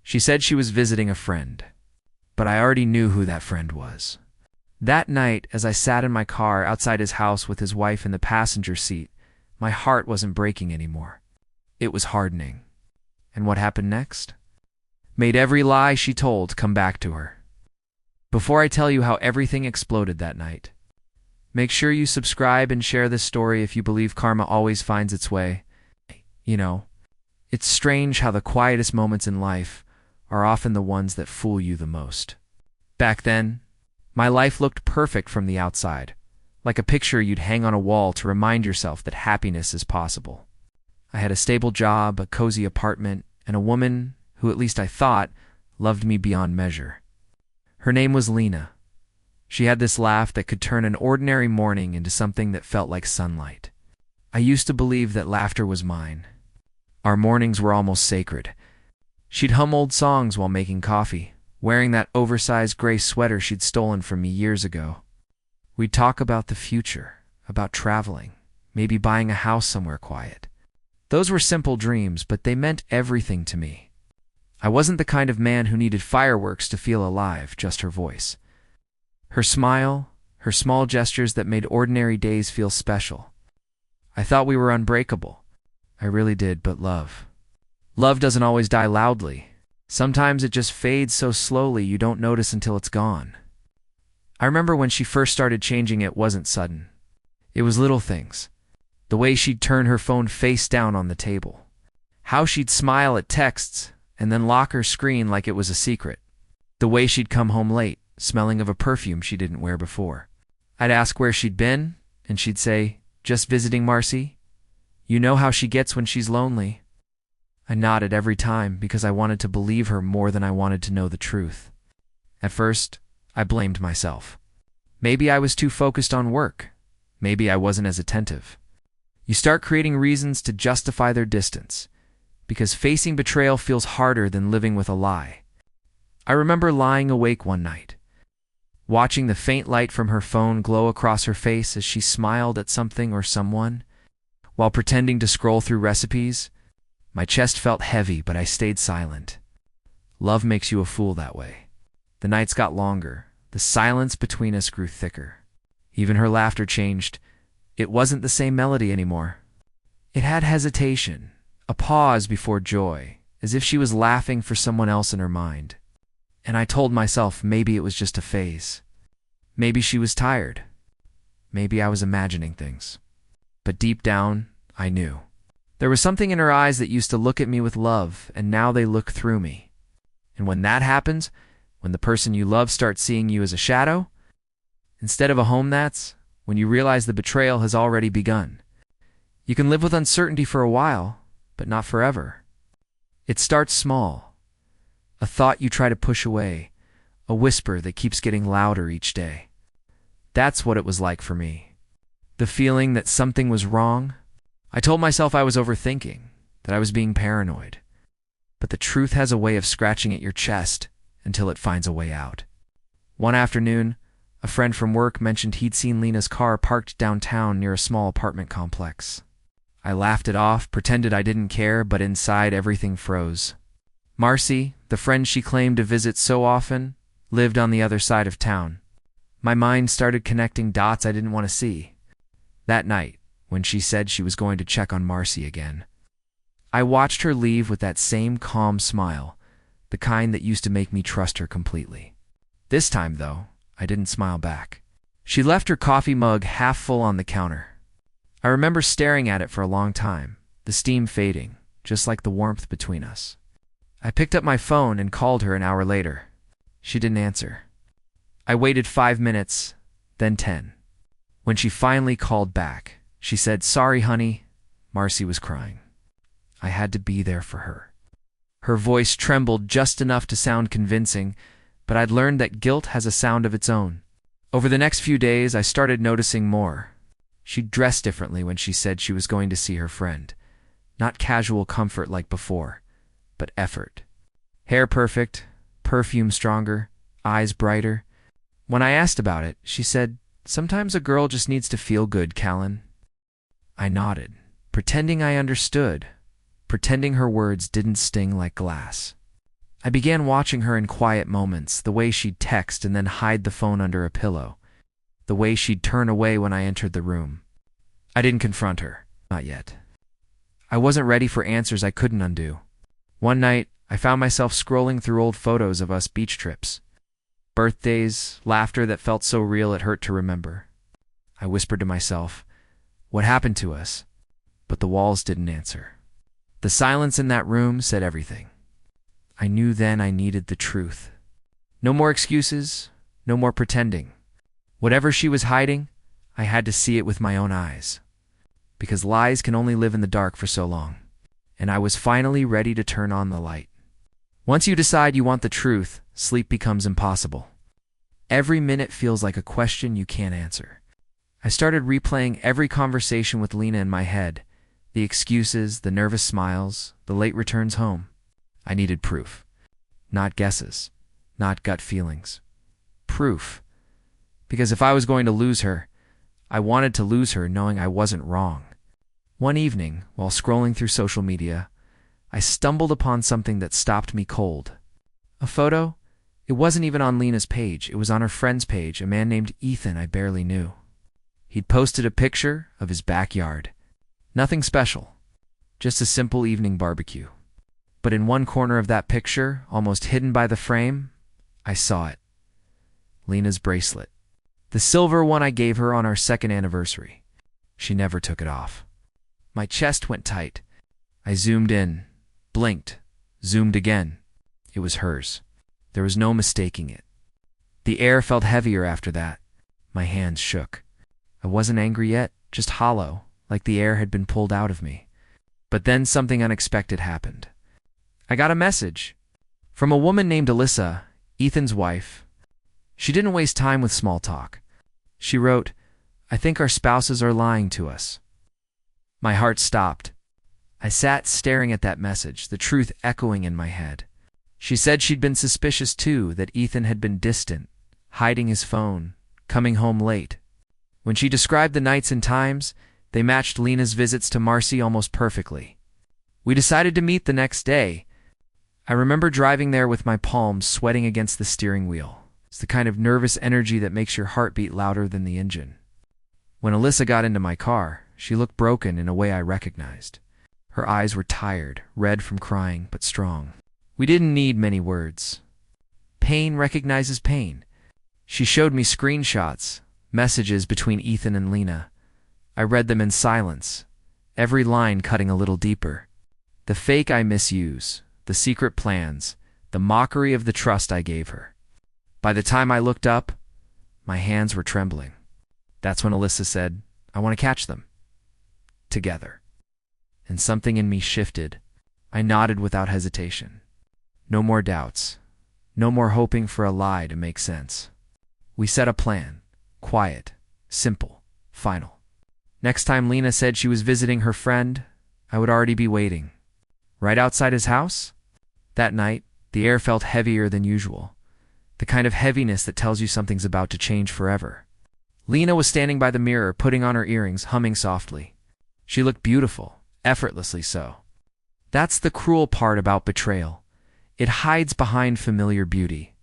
She said she was visiting a friend, but I already knew who that friend was. That night, as I sat in my car outside his house with his wife in the passenger seat, my heart wasn't breaking anymore. It was hardening. And what happened next? Made every lie she told come back to her. Before I tell you how everything exploded that night, make sure you subscribe and share this story if you believe karma always finds its way. You know, it's strange how the quietest moments in life are often the ones that fool you the most. Back then, my life looked perfect from the outside, like a picture you'd hang on a wall to remind yourself that happiness is possible. I had a stable job, a cozy apartment, and a woman who, at least I thought, loved me beyond measure. Her name was Lena. She had this laugh that could turn an ordinary morning into something that felt like sunlight. I used to believe that laughter was mine. Our mornings were almost sacred. She'd hum old songs while making coffee, wearing that oversized gray sweater she'd stolen from me years ago. We'd talk about the future, about traveling, maybe buying a house somewhere quiet. Those were simple dreams, but they meant everything to me. I wasn't the kind of man who needed fireworks to feel alive, just her voice. Her smile, her small gestures that made ordinary days feel special. I thought we were unbreakable. I really did, but love doesn't always die loudly. Sometimes it just fades so slowly you don't notice until it's gone. I remember when she first started changing, it wasn't sudden. It was little things. The way she'd turn her phone face down on the table. How she'd smile at texts and then lock her screen like it was a secret. The way she'd come home late, smelling of a perfume she didn't wear before. I'd ask where she'd been, and she'd say, "Just visiting Marcy. You know how she gets when she's lonely." I nodded every time because I wanted to believe her more than I wanted to know the truth. At first, I blamed myself. Maybe I was too focused on work. Maybe I wasn't as attentive. You start creating reasons to justify their distance, because facing betrayal feels harder than living with a lie. I remember lying awake one night, watching the faint light from her phone glow across her face as she smiled at something or someone, while pretending to scroll through recipes. My chest felt heavy, but I stayed silent. Love makes you a fool that way. The nights got longer. The silence between us grew thicker. Even her laughter changed. It wasn't the same melody anymore. It had hesitation, a pause before joy, as if she was laughing for someone else in her mind. And I told myself maybe it was just a phase. Maybe she was tired. Maybe I was imagining things. But deep down, I knew. There was something in her eyes that used to look at me with love, and now they look through me. And when that happens, when the person you love starts seeing you as a shadow, instead of a home, that's when you realize the betrayal has already begun. You can live with uncertainty for a while, but not forever. It starts small. A thought you try to push away, a whisper that keeps getting louder each day. That's what it was like for me. The feeling that something was wrong. I told myself I was overthinking, that I was being paranoid. But the truth has a way of scratching at your chest until it finds a way out. One afternoon, a friend from work mentioned he'd seen Lena's car parked downtown near a small apartment complex. I laughed it off, pretended I didn't care, but inside everything froze. Marcy, the friend she claimed to visit so often, lived on the other side of town. My mind started connecting dots I didn't want to see. That night, when she said she was going to check on Marcy again, I watched her leave with that same calm smile, the kind that used to make me trust her completely. This time, though, I didn't smile back. She left her coffee mug half full on the counter. I remember staring at it for a long time, the steam fading, just like the warmth between us. I picked up my phone and called her an hour later. She didn't answer. I waited 5 minutes, then 10. When she finally called back, she said, "Sorry, honey." Marcy was crying. I had to be there for her. Her voice trembled just enough to sound convincing, but I'd learned that guilt has a sound of its own. Over the next few days, I started noticing more. She'd dress differently when she said she was going to see her friend. Not casual comfort like before, but effort. Hair perfect, perfume stronger, eyes brighter. When I asked about it, she said, "Sometimes a girl just needs to feel good, Callan." I nodded, pretending I understood, pretending her words didn't sting like glass. I began watching her in quiet moments, the way she'd text and then hide the phone under a pillow, the way she'd turn away when I entered the room. I didn't confront her. Not yet. I wasn't ready for answers I couldn't undo. One night, I found myself scrolling through old photos of us beach trips. Birthdays, laughter that felt so real it hurt to remember. I whispered to myself, "What happened to us?" But the walls didn't answer. The silence in that room said everything. I knew then I needed the truth. No more excuses, no more pretending. Whatever she was hiding, I had to see it with my own eyes. Because lies can only live in the dark for so long. And I was finally ready to turn on the light. Once you decide you want the truth, sleep becomes impossible. Every minute feels like a question you can't answer. I started replaying every conversation with Lena in my head. The excuses, the nervous smiles, the late returns home. I needed proof. Not guesses. Not gut feelings. Proof. Because if I was going to lose her, I wanted to lose her knowing I wasn't wrong. One evening, while scrolling through social media, I stumbled upon something that stopped me cold. A photo? It wasn't even on Lena's page. It was on her friend's page, a man named Ethan I barely knew. He'd posted a picture of his backyard. Nothing special. Just a simple evening barbecue. But in one corner of that picture, almost hidden by the frame, I saw it. Lena's bracelet. The silver one I gave her on our second anniversary. She never took it off. My chest went tight. I zoomed in, blinked, zoomed again. It was hers. There was no mistaking it. The air felt heavier after that. My hands shook. I wasn't angry yet, just hollow, like the air had been pulled out of me. But then something unexpected happened. I got a message from a woman named Alyssa, Ethan's wife. She didn't waste time with small talk. She wrote, "I think our spouses are lying to us." My heart stopped. I sat staring at that message, the truth echoing in my head. She said she'd been suspicious too, that Ethan had been distant, hiding his phone, coming home late. When she described the nights and times, they matched Lena's visits to Marcy almost perfectly. We decided to meet the next day. I remember driving there with my palms sweating against the steering wheel. It's the kind of nervous energy that makes your heart beat louder than the engine. When Alyssa got into my car, she looked broken in a way I recognized. Her eyes were tired, red from crying, but strong. We didn't need many words. Pain recognizes pain. She showed me screenshots, messages between Ethan and Lena. I read them in silence, every line cutting a little deeper. The fake I misuse, the secret plans, the mockery of the trust I gave her. By the time I looked up, my hands were trembling. That's when Alyssa said, "I want to catch them. Together." And something in me shifted. I nodded without hesitation. No more doubts. No more hoping for a lie to make sense. We set a plan. Quiet, simple, final. Next time Lena said she was visiting her friend, I would already be waiting. Right outside his house? That night, the air felt heavier than usual. The kind of heaviness that tells you something's about to change forever. Lena was standing by the mirror, putting on her earrings, humming softly. She looked beautiful, effortlessly so. That's the cruel part about betrayal. It hides behind familiar beauty.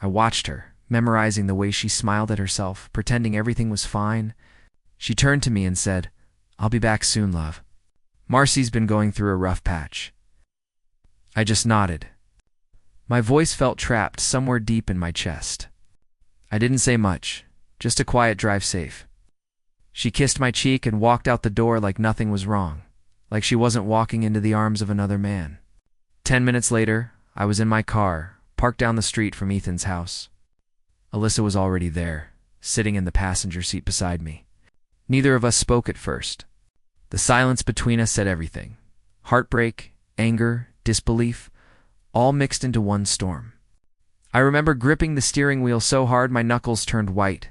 I watched her, memorizing the way she smiled at herself, pretending everything was fine. She turned to me and said, "I'll be back soon, love. Marcy's been going through a rough patch." I just nodded. My voice felt trapped somewhere deep in my chest. I didn't say much, just a quiet drive safe. She kissed my cheek and walked out the door like nothing was wrong, like she wasn't walking into the arms of another man. 10 minutes later, I was in my car, parked down the street from Ethan's house. Alyssa was already there, sitting in the passenger seat beside me. Neither of us spoke at first. The silence between us said everything. Heartbreak, anger, disbelief, all mixed into one storm. I remember gripping the steering wheel so hard my knuckles turned white.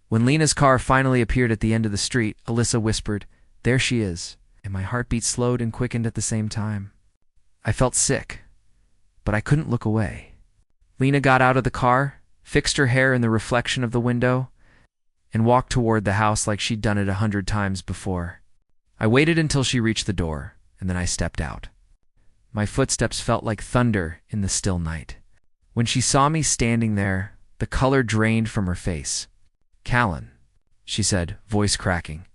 When Lena's car finally appeared at the end of the street, Alyssa whispered, "There she is," and my heartbeat slowed and quickened at the same time. I felt sick, but I couldn't look away. Lena got out of the car, fixed her hair in the reflection of the window, and walked toward the house like she'd done it 100 times before. I waited until she reached the door, and then I stepped out. My footsteps felt like thunder in the still night. When she saw me standing there, the color drained from her face. "Callan," she said, voice cracking.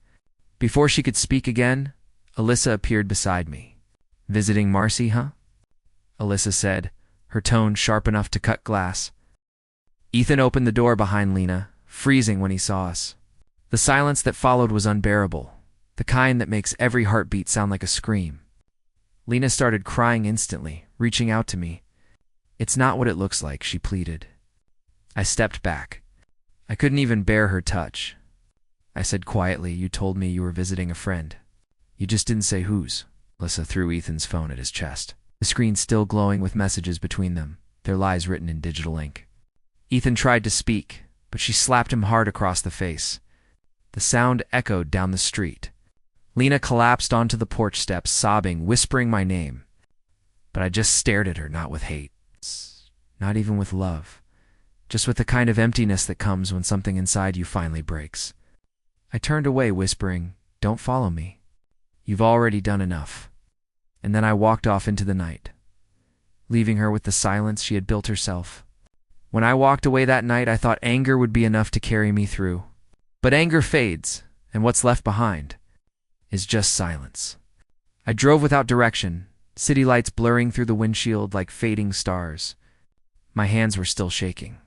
Before she could speak again, Alyssa appeared beside me. "Visiting Marcy, huh?" Alyssa said, her tone sharp enough to cut glass. Ethan opened the door behind Lena, freezing when he saw us. The silence that followed was unbearable, the kind that makes every heartbeat sound like a scream. Lena started crying instantly, reaching out to me. "It's not what it looks like," she pleaded. I stepped back. I couldn't even bear her touch. I said quietly, "You told me you were visiting a friend. You just didn't say whose." Alyssa threw Ethan's phone at his chest, the screen still glowing with messages between them, their lies written in digital ink. Ethan tried to speak, but she slapped him hard across the face. The sound echoed down the street. Lena collapsed onto the porch steps, sobbing, whispering my name. But I just stared at her, not with hate, not even with love, just with the kind of emptiness that comes when something inside you finally breaks. I turned away, whispering, "Don't follow me. You've already done enough." And then I walked off into the night, leaving her with the silence she had built herself. When I walked away that night, I thought anger would be enough to carry me through. But anger fades, and what's left behind is just silence. I drove without direction, city lights blurring through the windshield like fading stars. My hands were still shaking.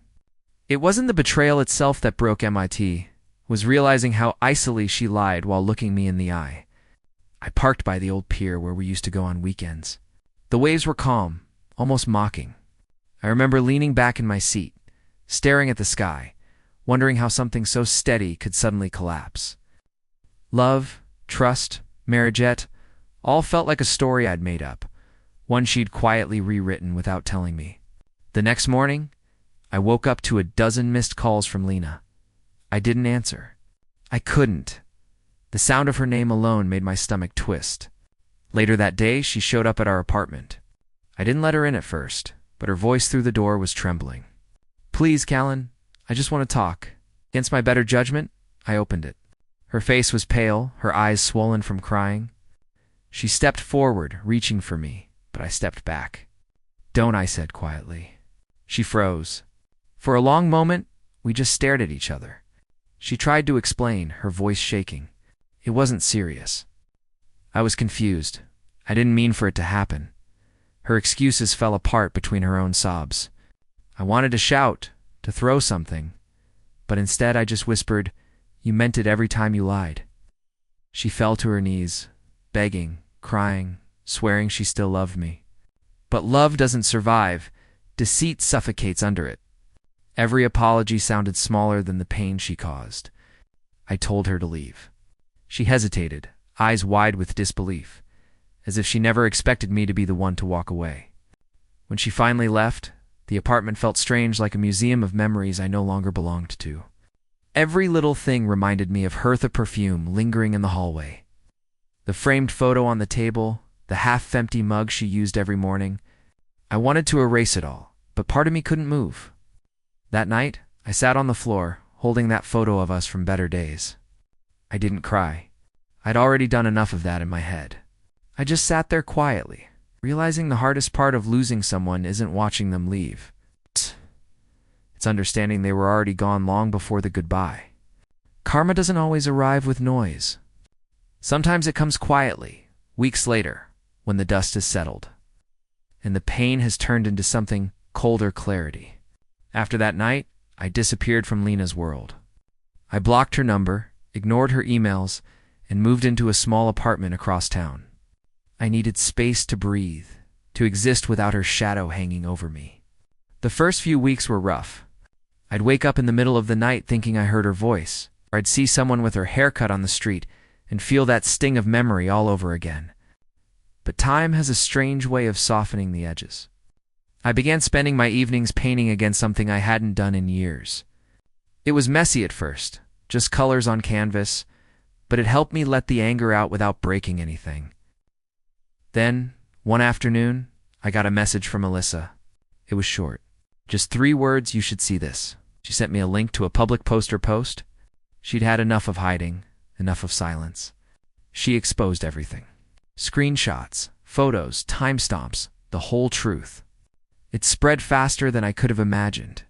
It wasn't the betrayal itself that broke MIT, was realizing how icily she lied while looking me in the eye. I parked by the old pier where we used to go on weekends. The waves were calm, almost mocking. I remember leaning back in my seat, staring at the sky, wondering how something so steady could suddenly collapse. Love, trust, marriagette, all felt like a story I'd made up, one she'd quietly rewritten without telling me. The next morning, I woke up to a dozen missed calls from Lena. I didn't answer. I couldn't. The sound of her name alone made my stomach twist. Later that day, she showed up at our apartment. I didn't let her in at first, but her voice through the door was trembling. "Please, Callan, I just want to talk." Against my better judgment, I opened it. Her face was pale, her eyes swollen from crying. She stepped forward, reaching for me, but I stepped back. "Don't," I said quietly. She froze. For a long moment, we just stared at each other. She tried to explain, her voice shaking. It wasn't serious. I was confused. I didn't mean for it to happen. Her excuses fell apart between her own sobs. I wanted to shout, to throw something, but instead I just whispered, "You meant it every time you lied." She fell to her knees, begging, crying, swearing she still loved me. But love doesn't survive. Deceit suffocates under it. Every apology sounded smaller than the pain she caused. I told her to leave. She hesitated, eyes wide with disbelief, as if she never expected me to be the one to walk away. When she finally left, the apartment felt strange, like a museum of memories I no longer belonged to. Every little thing reminded me of Hertha perfume lingering in the hallway. The framed photo on the table, the half-empty mug she used every morning. I wanted to erase it all, but part of me couldn't move. That night, I sat on the floor, holding that photo of us from better days. I didn't cry. I'd already done enough of that in my head. I just sat there quietly, realizing the hardest part of losing someone isn't watching them leave. It's understanding they were already gone long before the goodbye. Karma doesn't always arrive with noise. Sometimes it comes quietly, weeks later, when the dust has settled, and the pain has turned into something colder clarity. After that night, I disappeared from Lena's world. I blocked her number, ignored her emails, and moved into a small apartment across town. I needed space to breathe, to exist without her shadow hanging over me. The first few weeks were rough. I'd wake up in the middle of the night thinking I heard her voice, or I'd see someone with her hair cut on the street and feel that sting of memory all over again. But time has a strange way of softening the edges. I began spending my evenings painting again, something I hadn't done in years. It was messy at first, just colors on canvas, but it helped me let the anger out without breaking anything. Then, one afternoon, I got a message from Alyssa. It was short. Just 3 words: "You should see this." She sent me a link to a public poster post. She'd had enough of hiding, enough of silence. She exposed everything. Screenshots, photos, timestamps, the whole truth. It spread faster than I could have imagined.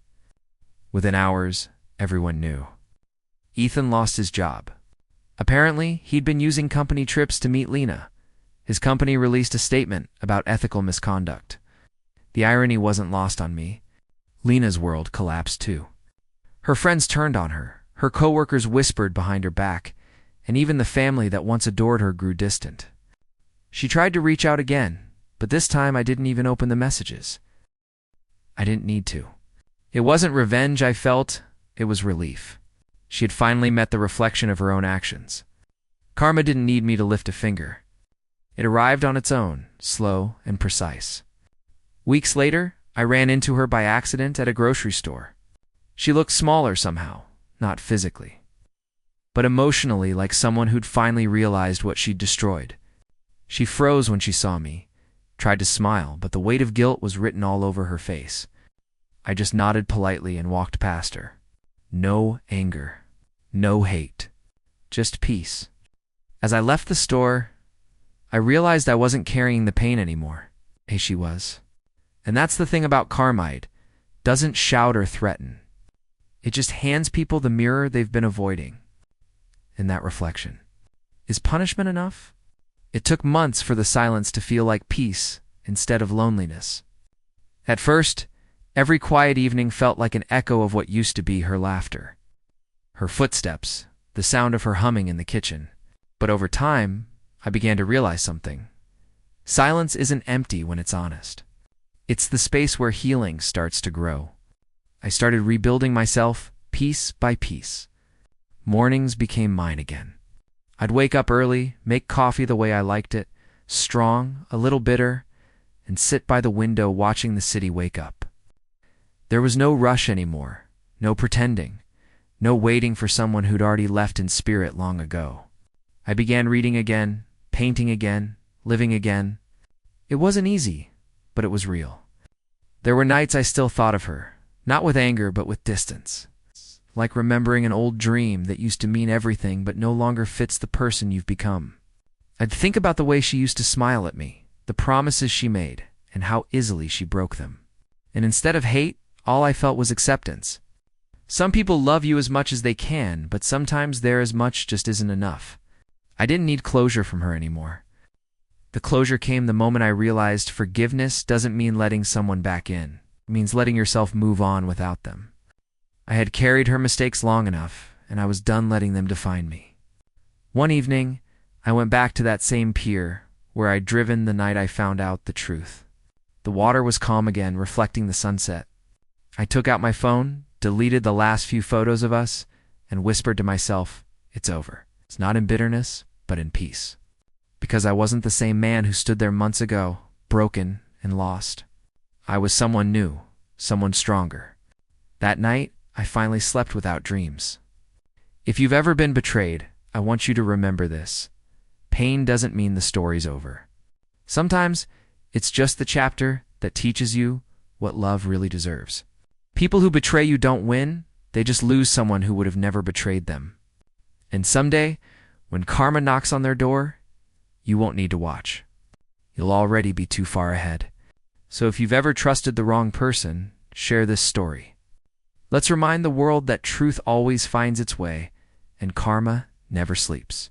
Within hours, everyone knew. Ethan lost his job. Apparently, he'd been using company trips to meet Lena. His company released a statement about ethical misconduct. The irony wasn't lost on me. Lena's world collapsed too. Her friends turned on her, her coworkers whispered behind her back, and even the family that once adored her grew distant. She tried to reach out again, but this time I didn't even open the messages. I didn't need to. It wasn't revenge I felt, it was relief. She had finally met the reflection of her own actions. Karma didn't need me to lift a finger. It arrived on its own, slow and precise. Weeks later, I ran into her by accident at a grocery store. She looked smaller somehow, not physically, but emotionally, like someone who'd finally realized what she'd destroyed. She froze when she saw me, tried to smile, but the weight of guilt was written all over her face. I just nodded politely and walked past her. No anger, no hate, just peace. As I left the store, I realized I wasn't carrying the pain anymore. Hey, she was. And that's the thing about karma. It doesn't shout or threaten. It just hands people the mirror they've been avoiding. In that reflection. Is punishment enough? It took months for the silence to feel like peace instead of loneliness. At first, every quiet evening felt like an echo of what used to be her laughter. Her footsteps, the sound of her humming in the kitchen. But over time, I began to realize something. Silence isn't empty when it's honest. It's the space where healing starts to grow. I started rebuilding myself piece by piece. Mornings became mine again. I'd wake up early, make coffee the way I liked it, strong, a little bitter, and sit by the window watching the city wake up. There was no rush anymore, no pretending, no waiting for someone who'd already left in spirit long ago. I began reading again, painting again, living again. It wasn't easy, but it was real. There were nights I still thought of her, not with anger but with distance. Like remembering an old dream that used to mean everything but no longer fits the person you've become. I'd think about the way she used to smile at me, the promises she made, and how easily she broke them. And instead of hate, all I felt was acceptance. Some people love you as much as they can, but sometimes their as much just isn't enough. I didn't need closure from her anymore. The closure came the moment I realized forgiveness doesn't mean letting someone back in. It means letting yourself move on without them. I had carried her mistakes long enough, and I was done letting them define me. One evening, I went back to that same pier where I'd driven the night I found out the truth. The water was calm again, reflecting the sunset. I took out my phone, deleted the last few photos of us, and whispered to myself, it's over. It's not in bitterness, but in peace. Because I wasn't the same man who stood there months ago, broken and lost. I was someone new, someone stronger. That night, I finally slept without dreams. If you've ever been betrayed, I want you to remember this. Pain doesn't mean the story's over. Sometimes, it's just the chapter that teaches you what love really deserves. People who betray you don't win, they just lose someone who would have never betrayed them. And someday, when karma knocks on their door, you won't need to watch. You'll already be too far ahead. So if you've ever trusted the wrong person, share this story. Let's remind the world that truth always finds its way, and karma never sleeps.